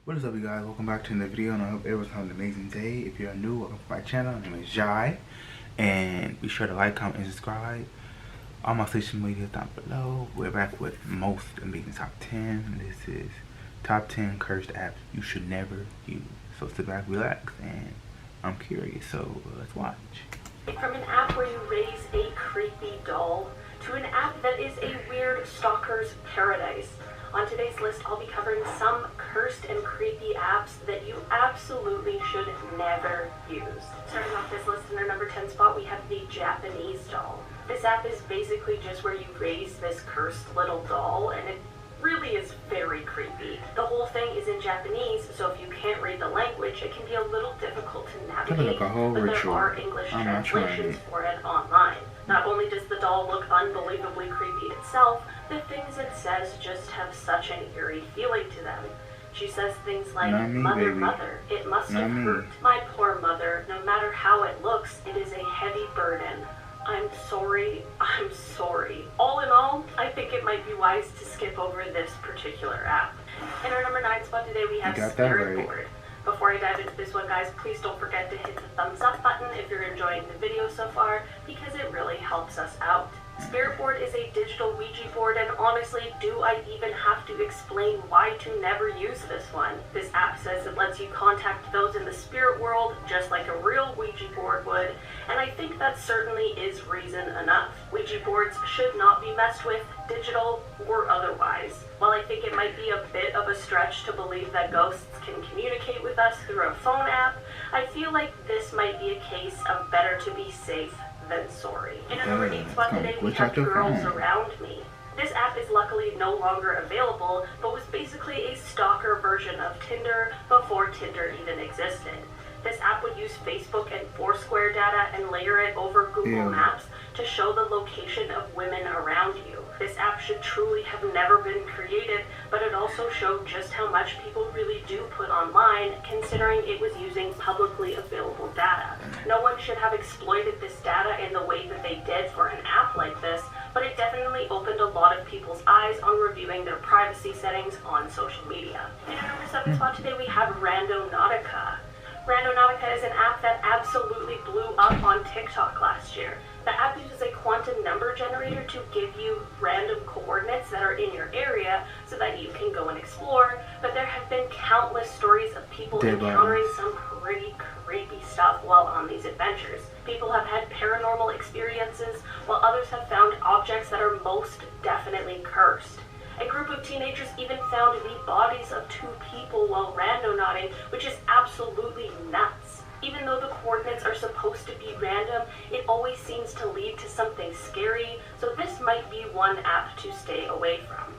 What is up, you guys? Welcome back to another video, and I hope everyone's having an amazing day. If you're new, welcome to my channel. My name is Jai, and be sure to like, comment, and subscribe. All my social media down below. We're back with most amazing top 10. This is top 10 cursed apps you should never use. So sit back, relax, and I'm curious. So let's watch. From an app where you raise a creepy doll to an app that is a weird stalker's paradise. On today's list, I'll be covering some cursed and creepy apps that you absolutely should never use. Starting off this list in our number 10 spot, we have the Japanese doll. This app is basically just where you raise this cursed little doll, and it really is very creepy. The whole thing is in Japanese, so if you can't read the language, it can be a little difficult to navigate, Like a whole but ritual. there are English translations for it online. Not only does the doll look unbelievably creepy itself, the things it says just have such an eerie feeling to them. She says things like, "Mother, baby. mother, it must have hurt. My poor mother, no matter how it looks, it is a heavy burden. I'm sorry, I'm sorry." All in all, I think it might be wise to skip over this particular app. In our number 9 spot today, we have Spirit Board. Before I dive into this one, guys, please don't forget to hit the thumbs up button if you're enjoying the video so far, because it really helps us out. Spirit Board is a digital Ouija board, and honestly, do I even have to explain why to never use this one? This app says it lets you contact those in the spirit world just like a real Ouija board would, and I think that certainly is reason enough. Ouija boards should not be messed with, digital or otherwise. While I think it might be a bit of a stretch to believe that ghosts can communicate with us through a phone app, I feel like this might be a case of better to be safe than sorry. In our number 8 spot today, we have Girls Around Me. This app is luckily no longer available, but was basically a stalker version of Tinder before Tinder even existed. This app would use Facebook and Foursquare data and layer it over Google Maps to show the location of women around you. This app should truly have never been created, but it also showed just how much people really do put online, considering it was using publicly available data. No one should have exploited this data in the way that they did for an app like this, but it definitely opened a lot of people's eyes on reviewing their privacy settings on social media. In our number 7 spot today, we have Randonautica. Randonautica is an app that absolutely blew up on TikTok last year. The app uses a quantum number generator to give you random coordinates that are in your area so that you can go and explore, but there have been countless stories of people encountering some pretty creepy stuff while on these adventures. People have had paranormal experiences, while others have found objects that are most definitely cursed. A group of teenagers even found the bodies of 2 people while randonauting, which is absolutely nuts. Even though the coordinates are supposed to be random, it always seems to lead to something scary, so this might be one app to stay away from.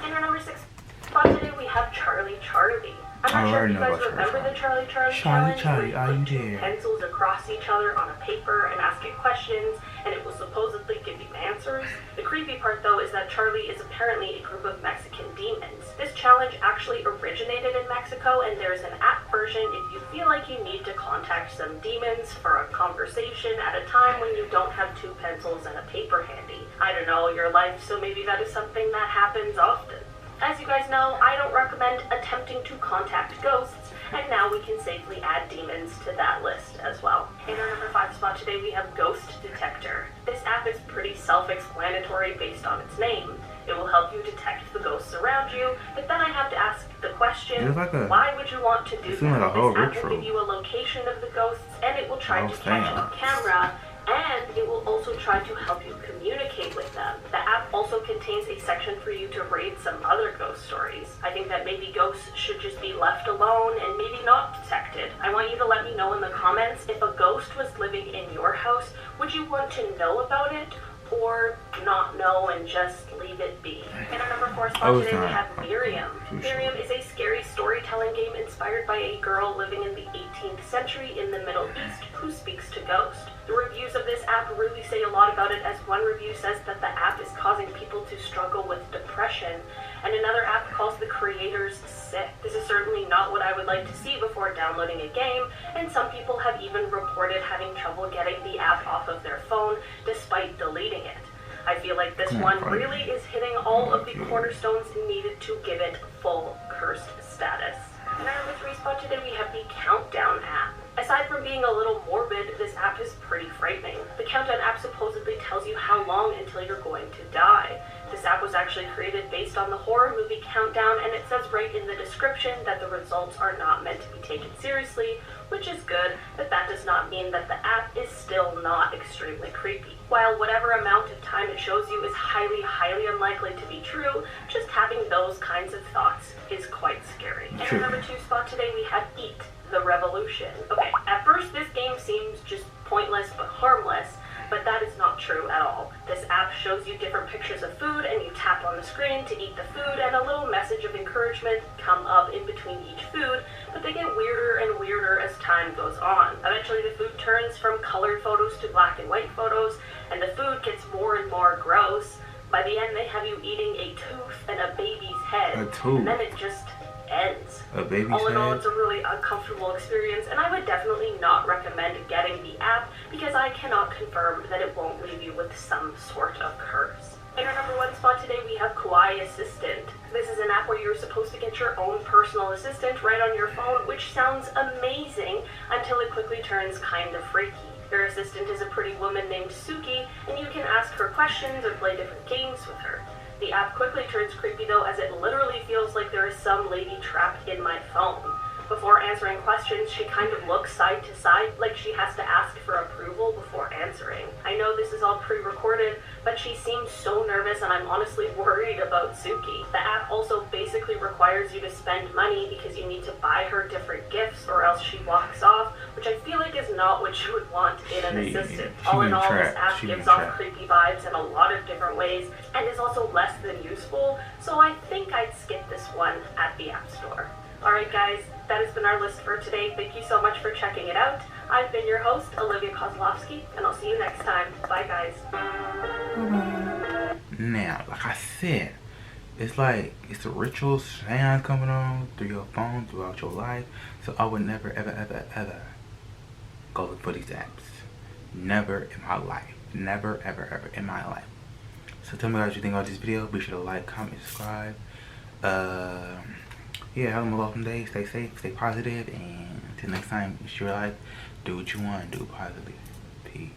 In our number 6 spot today, we have Charlie Charlie. I'm not sure if you guys remember the Charlie Charlie challenge, where you put 2 pencils across each other on a paper and ask it questions, and it will supposedly give you answers. The creepy part, though, is that Charlie is apparently a group of Mexican demons. This challenge actually originated in Mexico, and there's an app version if you feel like you need to contact some demons for a conversation at a time when you don't have 2 pencils and a paper handy. I don't know your life, so maybe that is something that happens often. As you guys know, I don't recommend attempting to contact ghosts, and now we can safely add demons to that list as well. In our number 5 spot today, we have Ghost Detector. This app is pretty self-explanatory based on its name. It will help you detect the ghosts around you, but then I have to ask the question, why would you want to do that? This app will give you a location of the ghosts, and it will try to catch on camera, and it will also try to help you communicate with them. The app also contains a section for you to rate some other ghost stories. I think that maybe ghosts should just be left alone and maybe not detected. I want you to let me know in the comments, if a ghost was living in your house, would you want to know about it or not know and just leave it be? In our number 4 spot today, we have Miriam. Miriam is a scary storytelling game inspired by a girl living in the 18th century in the Middle East who speaks to ghosts. The reviews of this app really say a lot about it, as one review says that the app is causing people to struggle with depression, and another app calls the creators sick. This is certainly not what I would like to see before downloading a game, and some people have even reported having trouble getting the app off of their phone despite deleting it. I feel like this one really is hitting all of the cornerstones needed to give it full cursed status. And our being a little morbid, this app is pretty frightening. The Countdown app supposedly tells you how long until you're going to die. This app was actually created based on the horror movie Countdown, and it says right in the description that the results are not meant to be taken seriously, which is good, but that does not mean that the app is still not extremely creepy. While whatever amount of time it shows you is highly, highly unlikely to be true, just having those kinds of thoughts is quite scary. And our number 2 spot today we have Eat the Revolution. Okay, at first this game seems just pointless but harmless, but that is not true at all. This app shows you different pictures of food, and you tap on the screen to eat the food, and a little message of encouragement come up in between each food, but they get weirder and weirder as time goes on. Eventually the food turns from colored photos to black and white photos, and the food gets more and more gross. By the end they have you eating a tooth and a baby's head. A tooth? And then it just ends. A baby's all in all, head? it's a really uncomfortable experience, and I would definitely not recommend getting the app because I cannot confirm that it won't leave you with some sort of curse. In our number 1 spot today, we have Kawaii Assistant. This is an app where you're supposed to get your own personal assistant right on your phone, which sounds amazing until it quickly turns kind of freaky. Your assistant is a pretty woman named Suki, and you can ask her questions or play different games with her. The app quickly turns creepy though, as it literally feels like there is some lady trapped in my phone. Before answering questions, she kind of looks side to side like she has to ask for approval before answering. I know this is all pre-recorded, but she seems so nervous and I'm honestly worried about Suki. The app also basically requires you to spend money because you need to buy her different gifts or else she walks off, which I feel like is not what you would want in an assistant. All in all, this app gives off creepy vibes in a lot of different ways and is also less than useful, so I think I'd skip this one at the App Store. Alright guys, that has been our list for today. Thank you so much for checking it out. I've been your host, Olivia Kozlowski, and I'll see you next time. Bye guys. Now, like I said, it's like it's a ritual sound coming on through your phone throughout your life. So I would never, ever, ever, ever go look for these apps. Never in my life. Never, ever, ever in my life. So tell me what you think about this video. Be sure to like, comment, subscribe. Yeah, have a lovely day. Stay safe, stay positive, and until next time, it's your life. Do what you want, do it positively. Peace.